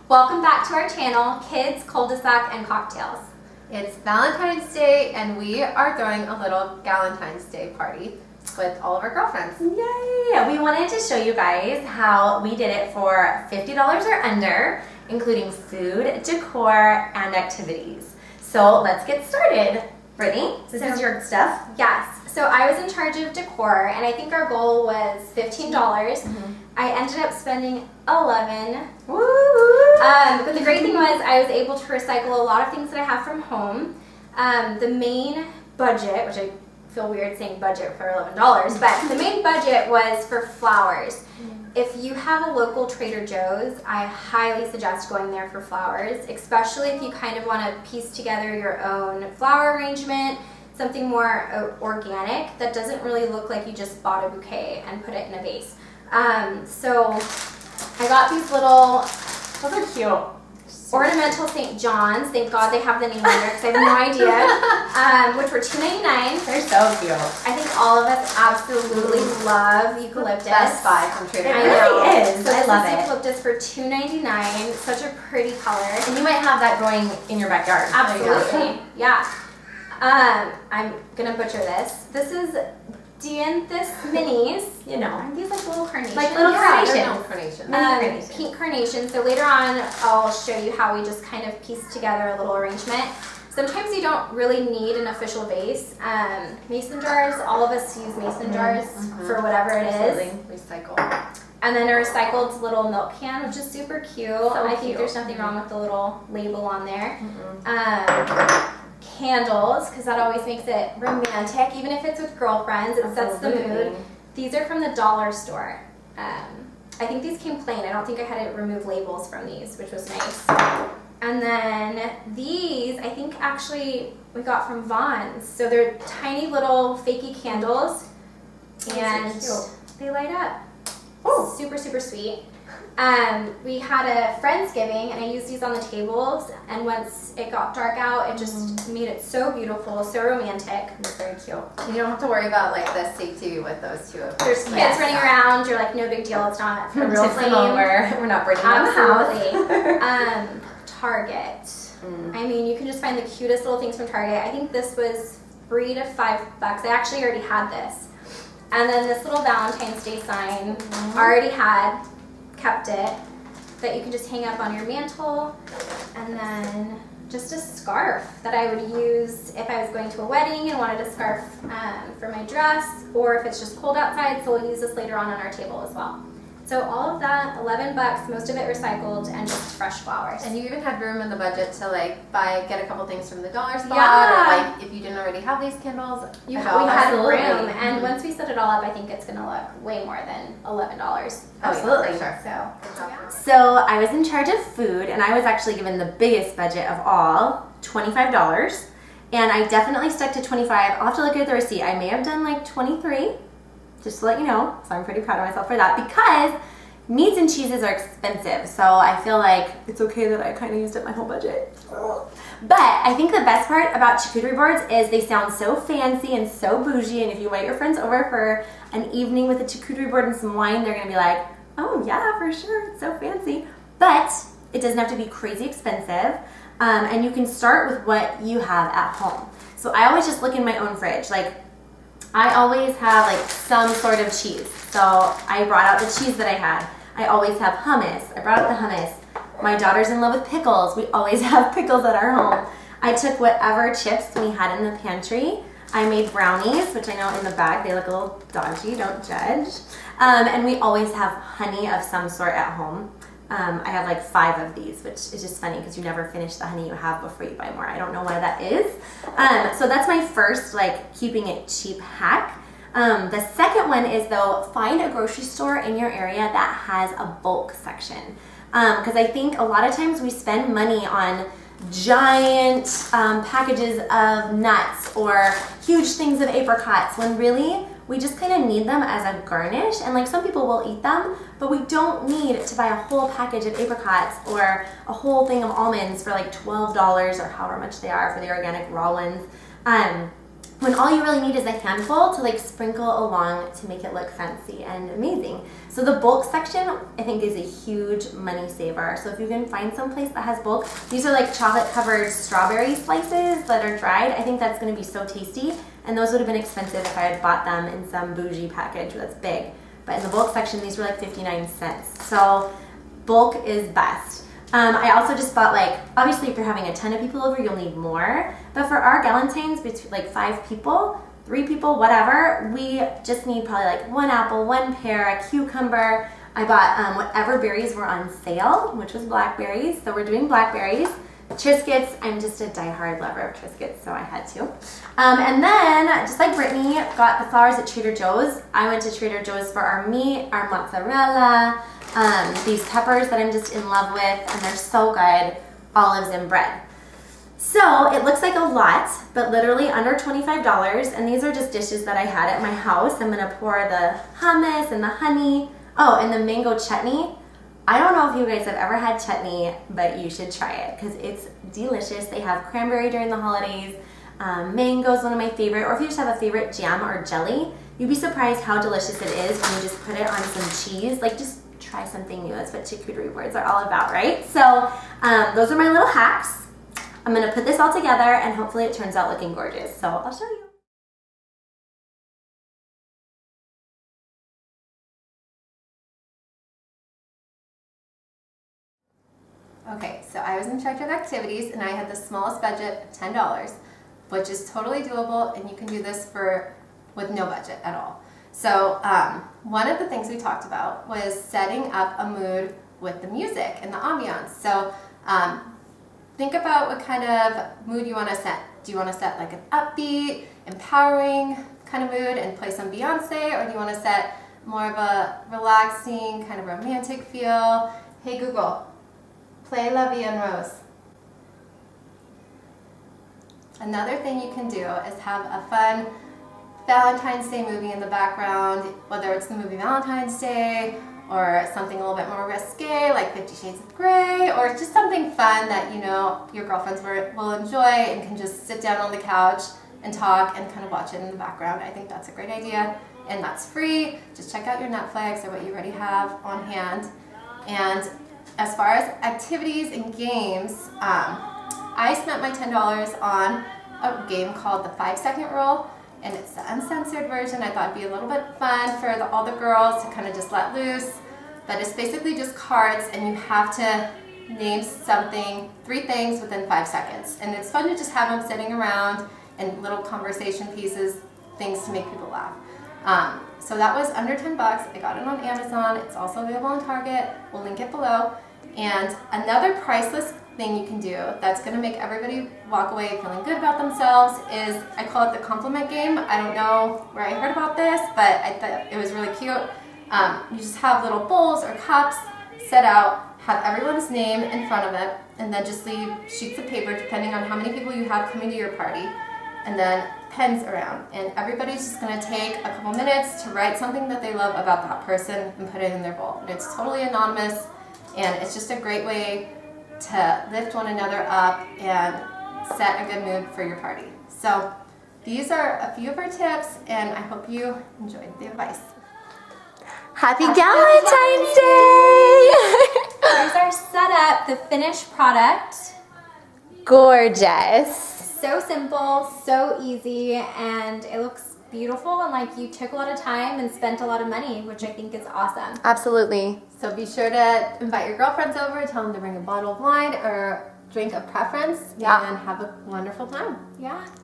Welcome back to our channel, Kids, Cul-de-sac, and Cocktails. It's Valentine's Day and we are throwing a little Galentines Day party with all of our girlfriends. Yay! We wanted to show you guys how we did it for $50 or under, including food, decor, and activities. So let's get started. Brittany, this is your stuff? Yes. So I was in charge of decor, and I think our goal was $15. I ended up spending $11. Woo! But the great thing was I was able to recycle a lot of things that I have from home. The main budget, which I feel weird saying budget for $11, but the main budget was for flowers. If you have a local Trader Joe's, I highly suggest going there for flowers, especially if you kind of want to piece together your own flower arrangement, something more organic that doesn't really look like you just bought a bouquet and put it in a vase. So I got these little, Those are cute. ornamental St. John's. Thank God they have the name on there because I have no idea. Which were $2.99. They're so cute. I think all of us absolutely love eucalyptus. Best buy from Trader It Joe's. really is. So I this love is it. eucalyptus for $2.99. Such a pretty color. And you might have that growing in your backyard. Absolutely. Yeah. I'm gonna butcher this. This is Dianthus minis. You know. Aren't these like little carnations? Like little Yeah, carnations. they're no carnations. carnations. Pink carnation. So later on, I'll show you how we just kind of piece together a little arrangement. Sometimes you don't really need an official vase. Mason jars, all of us use mason jars for whatever it is. Recycle. And then a recycled little milk can, which is super cute. I think cute. there's nothing wrong with the little label on there. Candles, because that always makes it romantic. Even if it's with girlfriends, it sets the mood. These are from the dollar store. I think these came plain. I don't think I had to remove labels from these, which was nice. And then these, I think actually we got from Vaughn's. So they're tiny little fakey candles, and they light up. Oh. Super, super sweet. We had a Friendsgiving, and I used these on the tables, and once it got dark out, it just made it so beautiful, so romantic. It's very cute. You don't have to worry about like the safety with those two. There's kids running around, you're like, no big deal, it's not a real Tips them flame. over. We're not burning down the house. Absolutely. Target. I mean, you can just find the cutest little things from Target. I think this was $3 to $5. I actually already had this. And then this little Valentine's Day sign, already had, kept it, that you can just hang up on your mantle. And then just a scarf that I would use if I was going to a wedding and wanted a scarf for my dress, or if it's just cold outside, so we'll use this later on our table as well. So all of that, $11, most of it recycled, and just fresh flowers. And you even had room in the budget to like get a couple things from the dollar spot, Yeah. or like if you didn't already have these candles. We a had dollar. room, and once we set it all up, I think it's going to look way more than $11. Absolutely. For sure. So, Yeah. So I was in charge of food, and I was actually given the biggest budget of all, $25. And I definitely stuck to 25. I'll have to look at the receipt. I may have done like 23, just to let you know. So I'm pretty proud of myself for that, because meats and cheeses are expensive. So I feel like it's okay that I kind of used up my whole budget. But I think the best part about charcuterie boards is they sound so fancy and so bougie. And if you invite your friends over for an evening with a charcuterie board and some wine, they're going to be like, oh yeah, for sure, it's so fancy. But it doesn't have to be crazy expensive. And you can start with what you have at home. So I always just look in my own fridge. Like, I always have like some sort of cheese. So I brought out the cheese that I had. I always have hummus. I brought out the hummus. My daughter's in love with pickles. We always have pickles at our home. I took whatever chips we had in the pantry. I made brownies, which I know in the bag they look a little dodgy, don't judge. And we always have honey of some sort at home. I have like 5 of these, which is just funny because you never finish the honey you have before you buy more. I don't know why that is. So that's my first like keeping it cheap hack. The second one is though, find a grocery store in your area that has a bulk section. Because I think a lot of times we spend money on giant packages of nuts or huge things of apricots when really we just kind of need them as a garnish. And like some people will eat them, but we don't need to buy a whole package of apricots or a whole thing of almonds for like $12 or however much they are for the organic raw ones. when all you really need is a handful to like sprinkle along to make it look fancy and amazing. So the bulk section I think is a huge money saver. So if you can find some place that has bulk, these are like chocolate covered strawberry slices that are dried. I think that's going to be so tasty, and those would have been expensive if I had bought them in some bougie package that's big. But in the bulk section, these were like 59 cents. So bulk is best. I also just bought, like, obviously if you're having a ton of people over, you'll need more. But for our Galentines, between like 5 people, 3 people, whatever, we just need probably like 1 apple, 1 pear, a cucumber. I bought whatever berries were on sale, which was blackberries. So we're doing blackberries. Triscuits, I'm just a diehard lover of Triscuits, so I had to. And then, just like Brittany got the flowers at Trader Joe's, I went to Trader Joe's for our meat, our mozzarella, these peppers that I'm just in love with, and they're so good, olives and bread. So it looks like a lot, but literally under $25, and these are just dishes that I had at my house. I'm gonna pour the hummus and the honey. Oh, and the mango chutney. I don't know if you guys have ever had chutney, but you should try it because it's delicious. They have cranberry during the holidays. Mango is one of my favorite, or if you just have a favorite jam or jelly, you'd be surprised how delicious it is when you just put it on some cheese. Like, just try something new. That's what charcuterie boards are all about, right? So those are my little hacks. I'm gonna put this all together and hopefully it turns out looking gorgeous. So I'll show you. Okay, so I was in charge of activities and I had the smallest budget of $10, which is totally doable, and you can do this with no budget at all. So one of the things we talked about was setting up a mood with the music and the ambiance. So think about what kind of mood you want to set. Do you want to set like an upbeat, empowering kind of mood and play some Beyonce, or do you want to set more of a relaxing, kind of romantic feel? Hey Google, play La Vie en Rose. Another thing you can do is have a fun Valentine's Day movie in the background, whether it's the movie Valentine's Day or something a little bit more risque like 50 Shades of Grey, or just something fun that you know your girlfriends will enjoy and can just sit down on the couch and talk and kind of watch it in the background. I think that's a great idea, and that's free. Just check out your Netflix or what you already have on hand. And as far as activities and games, I spent my $10 on a game called the 5-second rule, and it's the uncensored version. I thought it'd be a little bit fun for all the girls to kind of just let loose. But it's basically just cards, and you have to name something, 3 things within 5 seconds. And it's fun to just have them sitting around and little conversation pieces, things to make people laugh. So that was under $10. I got it on Amazon. It's also available on Target. We'll link it below. And another priceless thing you can do that's going to make everybody walk away feeling good about themselves is, I call it the compliment game. I don't know where I heard about this, but I thought it was really cute. You just have little bowls or cups set out, have everyone's name in front of it, and then just leave sheets of paper depending on how many people you have coming to your party, and then pens around. And everybody's just going to take a couple minutes to write something that they love about that person and put it in their bowl. And it's totally anonymous, and it's just a great way to lift one another up and set a good mood for your party. So these are a few of our tips, and I hope you enjoyed the advice. Happy Galentine's Day! Here's our setup, the finished product. Gorgeous. So simple, so easy, and it looks beautiful, and like you took a lot of time and spent a lot of money, which I think is awesome. Absolutely. So be sure to invite your girlfriends over, tell them to bring a bottle of wine or drink of preference, Yeah. and have a wonderful time. Yeah.